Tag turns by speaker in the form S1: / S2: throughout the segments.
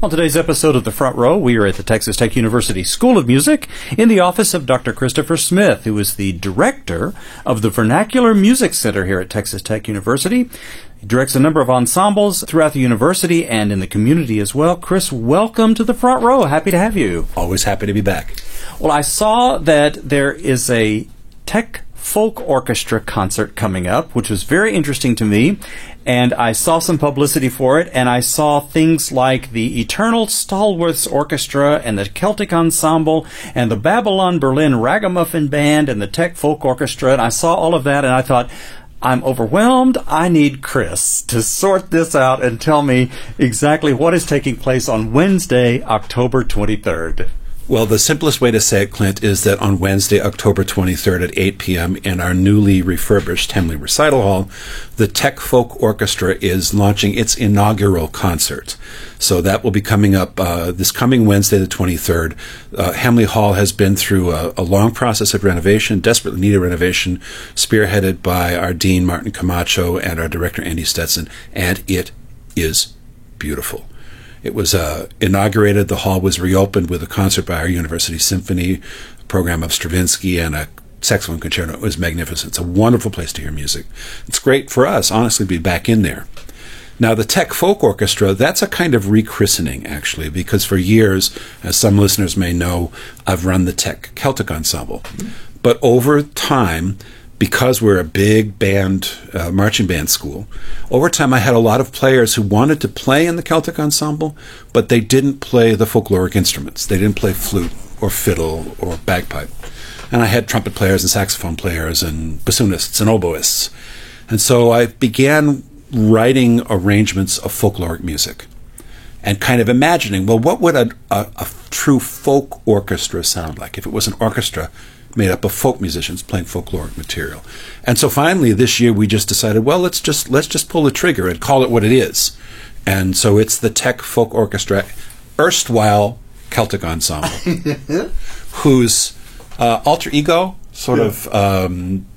S1: On today's episode of The Front Row, we are at the Texas Tech University School of Music in the office of Dr. Christopher Smith, who is the director of the Vernacular Music Center here at Texas Tech University. He directs a number of ensembles throughout the university and in the community as well. Chris, welcome to The Front Row. Happy to have you.
S2: Always happy to be back.
S1: Well, I saw that there is a Tech Folk Orchestra concert coming up, which was very interesting to me. And I saw some publicity for it, and I saw things like the Eternal Stalwarts Orchestra and the Celtic Ensemble and the Babylon Berlin Ragamuffin Band and the Tech Folk Orchestra. And I saw all of that, and I thought, I'm overwhelmed. I need Chris to sort this out and tell me exactly what is taking place on Wednesday, October 23rd.
S2: Well, the simplest way to say it, Clint, is that on Wednesday, October 23rd at 8 p.m. in our newly refurbished Hemley Recital Hall, the Tech Folk Orchestra is launching its inaugural concert. So that will be coming up this coming Wednesday, the 23rd. Hemley Hall has been through a long process of renovation, desperately needed renovation, spearheaded by our Dean, Martin Camacho, and our Director, Andy Stetson, and it is beautiful. It was inaugurated. The hall was reopened with a concert by our University Symphony, a program of Stravinsky, and a saxophone concerto. It was magnificent. It's a wonderful place to hear music. It's great for us, honestly, to be back in there. Now, the Tech Folk Orchestra, that's a kind of rechristening, actually, because for years, as some listeners may know, I've run the Tech Celtic Ensemble. But over time, because we're a big band, marching band school, over time I had a lot of players who wanted to play in the Celtic Ensemble, but they didn't play the folkloric instruments. They didn't play flute or fiddle or bagpipe. And I had trumpet players and saxophone players and bassoonists and oboists. And so I began writing arrangements of folkloric music and kind of imagining, well, what would a true folk orchestra sound like if it was an orchestra made up of folk musicians playing folkloric material? And so finally this year we just decided, well, let's just pull the trigger and call it what it is. And so it's the Tech Folk Orchestra, erstwhile Celtic Ensemble, whose alter ego, sort of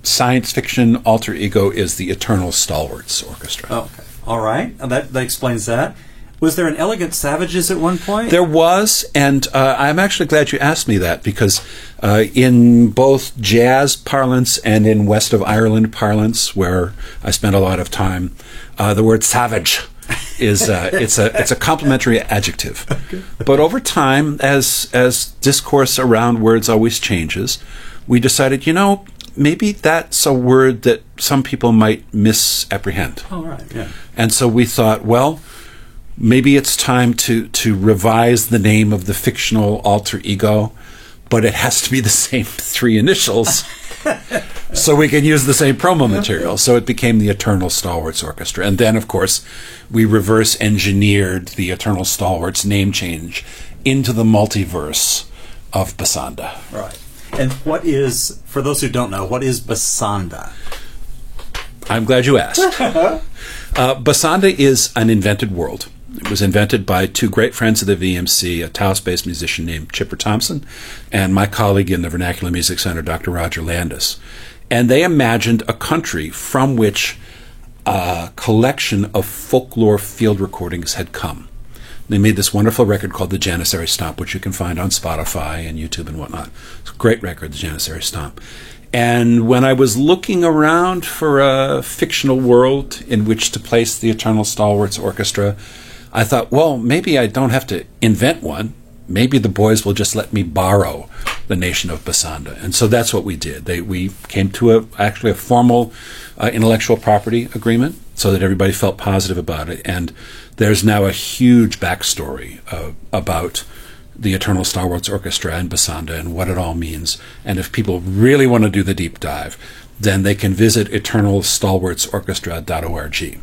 S2: science fiction alter ego, is the Eternal Stalwarts Orchestra.
S1: Okay. All right. That explains that. Was there an Elegant Savages at one point?
S2: There was, and I'm actually glad you asked me that, because in both jazz parlance and in West of Ireland parlance, where I spent a lot of time, the word savage is it's a complimentary adjective. Okay. But over time, as discourse around words always changes, we decided, maybe that's a word that some people might misapprehend.
S1: Oh, right, yeah.
S2: And so we thought, well, maybe it's time to revise the name of the fictional alter ego, but it has to be the same three initials so we can use the same promo material. So it became the Eternal Stalwarts Orchestra. And then, of course, we reverse engineered the Eternal Stalwarts name change into the multiverse of Basanda.
S1: Right. And what is, for those who don't know, what is Basanda?
S2: I'm glad you asked. Basanda is an invented world. It was invented by two great friends of the VMC, a Taos-based musician named Chipper Thompson, and my colleague in the Vernacular Music Center, Dr. Roger Landis. And they imagined a country from which a collection of folklore field recordings had come. They made this wonderful record called The Janissary Stomp, which you can find on Spotify and YouTube and whatnot. It's a great record, The Janissary Stomp. And when I was looking around for a fictional world in which to place the Eternal Stalwarts Orchestra, I thought, well, maybe I don't have to invent one. Maybe the boys will just let me borrow the nation of Basanda. And so that's what we did. We came to actually a formal intellectual property agreement so that everybody felt positive about it. And there's now a huge backstory about the Eternal Stalwarts Orchestra and Basanda and what it all means. And if people really want to do the deep dive, then they can visit eternalstalwartsorchestra.org.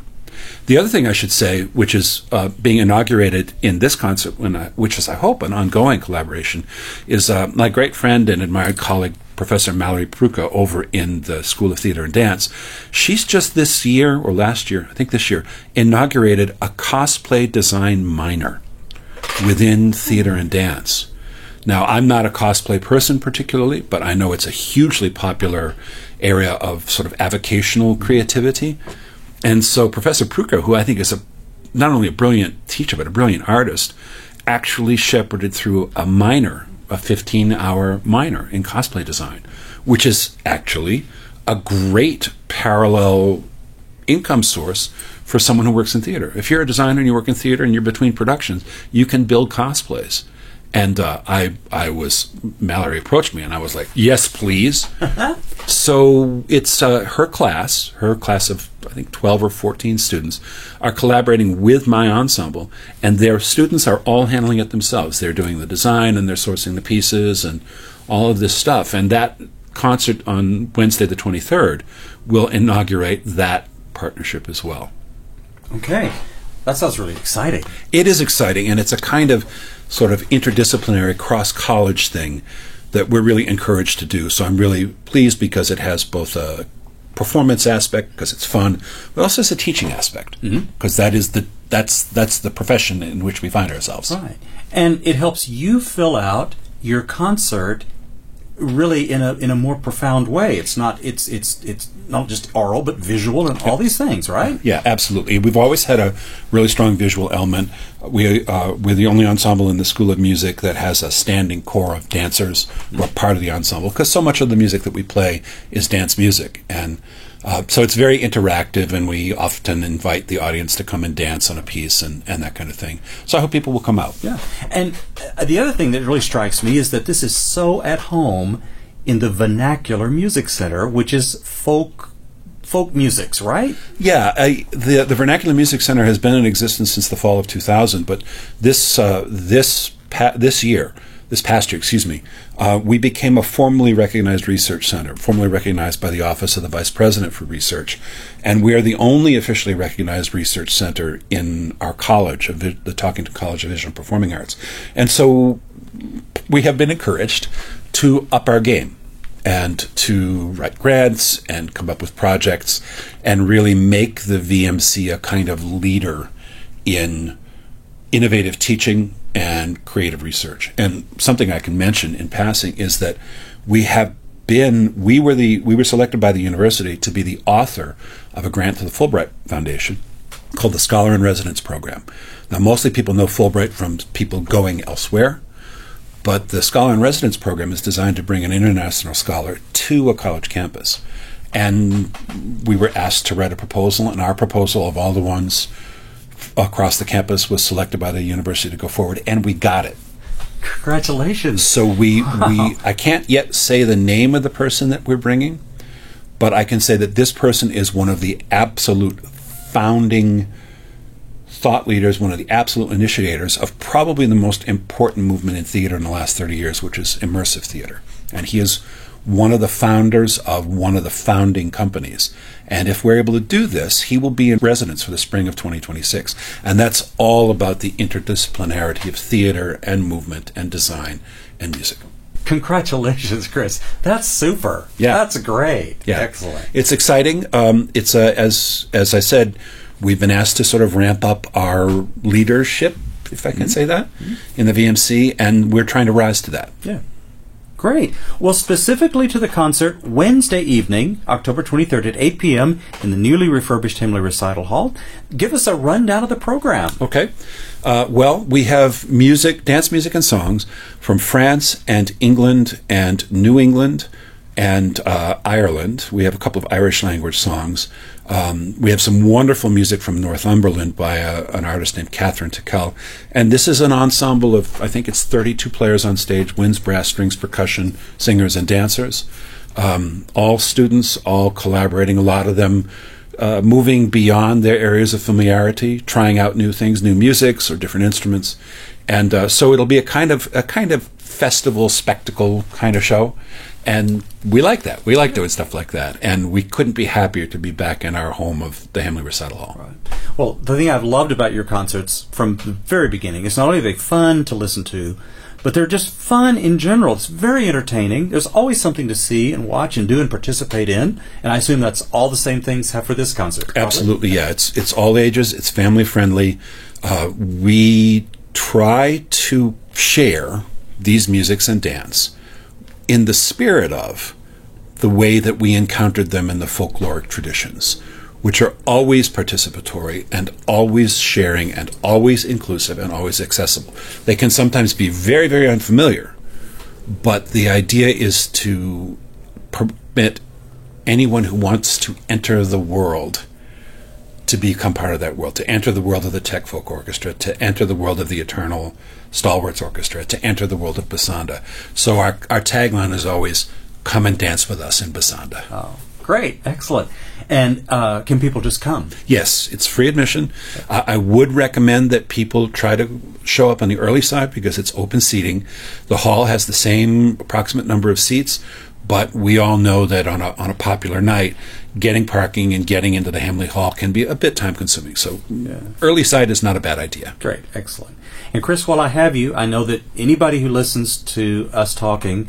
S2: The other thing I should say, which is being inaugurated in this concert, which is, I hope, an ongoing collaboration, is my great friend and admired colleague, Professor Mallory Pruka, over in the School of Theater and Dance. She's just this year, or last year, I think this year, inaugurated a cosplay design minor within theater and dance. Now, I'm not a cosplay person particularly, but I know it's a hugely popular area of sort of avocational creativity. And so Professor Pruka, who I think is not only a brilliant teacher, but a brilliant artist, actually shepherded through a 15-hour minor in cosplay design, which is actually a great parallel income source for someone who works in theater. If you're a designer and you work in theater and you're between productions, you can build cosplays. And Mallory approached me and I was like, yes, please. So it's her class of, I think, 12 or 14 students are collaborating with my ensemble, and their students are all handling it themselves. They're doing the design and they're sourcing the pieces and all of this stuff. And that concert on Wednesday the 23rd will inaugurate that partnership as well.
S1: Okay. That sounds really exciting.
S2: It is exciting, and it's a kind of sort of interdisciplinary cross-college thing that we're really encouraged to do. So I'm really pleased because it has both a performance aspect, because it's fun, but also has a teaching aspect, because that's the profession in which we find ourselves.
S1: Right. And it helps you fill out your concert really in a more profound way. It's not just oral, but visual and all these things, right?
S2: Yeah, absolutely. We've always had a really strong visual element. We're the only ensemble in the School of Music that has a standing core of dancers who are part of the ensemble, because so much of the music that we play is dance music, and so it's very interactive, and we often invite the audience to come and dance on a piece and that kind of thing. So I hope people will come out.
S1: Yeah. And the other thing that really strikes me is that this is so at home in the Vernacular Music Center, which is folk musics, right?
S2: Yeah. The Vernacular Music Center has been in existence since the fall of 2000, but this past year, we became a formally recognized research center, formally recognized by the Office of the Vice President for Research. And we are the only officially recognized research center in our college, the Talkington College of Visual and Performing Arts. And so we have been encouraged to up our game and to write grants and come up with projects and really make the VMC a kind of leader in innovative teaching and creative research. And something I can mention in passing is that we were selected by the university to be the author of a grant to the Fulbright Foundation called the Scholar in Residence Program. Now, mostly people know Fulbright from people going elsewhere, but the Scholar in Residence Program is designed to bring an international scholar to a college campus. And we were asked to write a proposal, and our proposal of all the ones across the campus was selected by the university to go forward, and we got it.
S1: Congratulations.
S2: So I can't yet say the name of the person that we're bringing, but I can say that this person is one of the absolute founding thought leaders, one of the absolute initiators of probably the most important movement in theater in the last 30 years, which is immersive theater. And he is one of the founders of one of the founding companies. And if we're able to do this, he will be in residence for the spring of 2026. And that's all about the interdisciplinarity of theater and movement and design and music.
S1: Congratulations, Chris. That's super.
S2: Yeah.
S1: That's great.
S2: Yeah.
S1: Excellent.
S2: It's exciting. It's as I said, we've been asked to sort of ramp up our leadership, if I can say that, in the VMC, and we're trying to rise to that.
S1: Yeah. Great. Well, specifically to the concert, Wednesday evening, October 23rd at 8 p.m. in the newly refurbished Himley Recital Hall. Give us a rundown of the program.
S2: Okay. Well, we have dance music and songs from France and England and New England and Ireland. We have a couple of Irish language songs. We have some wonderful music from Northumberland by an artist named Catherine Tickell. And this is an ensemble of, I think it's 32 players on stage, winds, brass, strings, percussion, singers, and dancers. All students, all collaborating, a lot of them moving beyond their areas of familiarity, trying out new things, new musics or different instruments. And so it'll be a kind of festival, spectacle kind of show. And we like that. We like doing stuff like that. And we couldn't be happier to be back in our home of the Himley Recital Hall.
S1: Right. Well, the thing I've loved about your concerts from the very beginning is not only are they fun to listen to, but they're just fun in general. It's very entertaining. There's always something to see and watch and do and participate in. And I assume that's all the same things have for this concert. Probably.
S2: Absolutely, yeah. It's all ages. It's family friendly. We try to share these musics and dance in the spirit of the way that we encountered them in the folkloric traditions, which are always participatory and always sharing and always inclusive and always accessible. They can sometimes be very, very unfamiliar, but the idea is to permit anyone who wants to enter the world to become part of that world, to enter the world of the Tech Folk Orchestra, to enter the world of the Eternal Stalwarts Orchestra, to enter the world of Basanda. So our tagline is always, come and dance with us in Basanda.
S1: Oh, great. Excellent. And can people just come?
S2: Yes, it's free admission. I would recommend that people try to show up on the early side because it's open seating. The hall has the same approximate number of seats, but we all know that on a popular night, getting parking and getting into the Hamley Hall can be a bit time-consuming. So early side is not a bad idea.
S1: Great. Excellent. And Chris, while I have you, I know that anybody who listens to us talking,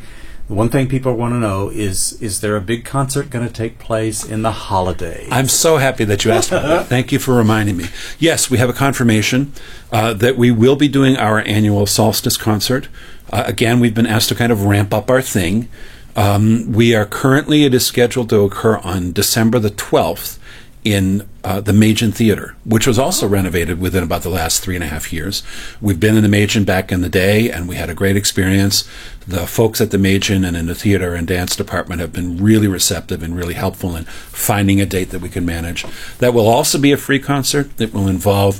S1: the one thing people want to know is there a big concert going to take place in the holidays?
S2: I'm so happy that you asked about that. Thank you for reminding me. Yes, we have a confirmation that we will be doing our annual solstice concert. Again, we've been asked to kind of ramp up our thing. We are currently, it is scheduled to occur on December the 12th in the Machen Theater, which was also renovated within about the last 3.5 years. We've been in the Machen back in the day, and we had a great experience. The folks at the Machen and in the theater and dance department have been really receptive and really helpful in finding a date that we can manage. That will also be a free concert. It will involve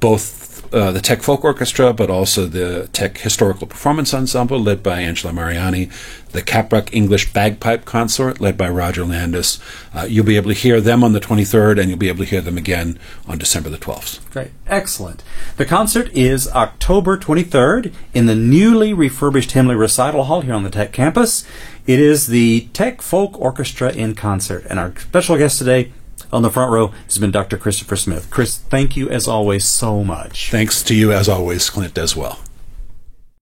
S2: both the Tech Folk Orchestra, but also the Tech Historical Performance Ensemble, led by Angela Mariani, the Caprock English Bagpipe Consort, led by Roger Landis. You'll be able to hear them on the 23rd, and you'll be able to hear them again on December the 12th.
S1: Great. Excellent. The concert is October 23rd in the newly refurbished Hemley Recital Hall here on the Tech campus. It is the Tech Folk Orchestra in concert, and our special guest today on the front row has been Dr. Christopher Smith. Chris, thank you as always so much.
S2: Thanks to you as always, Clint, as well.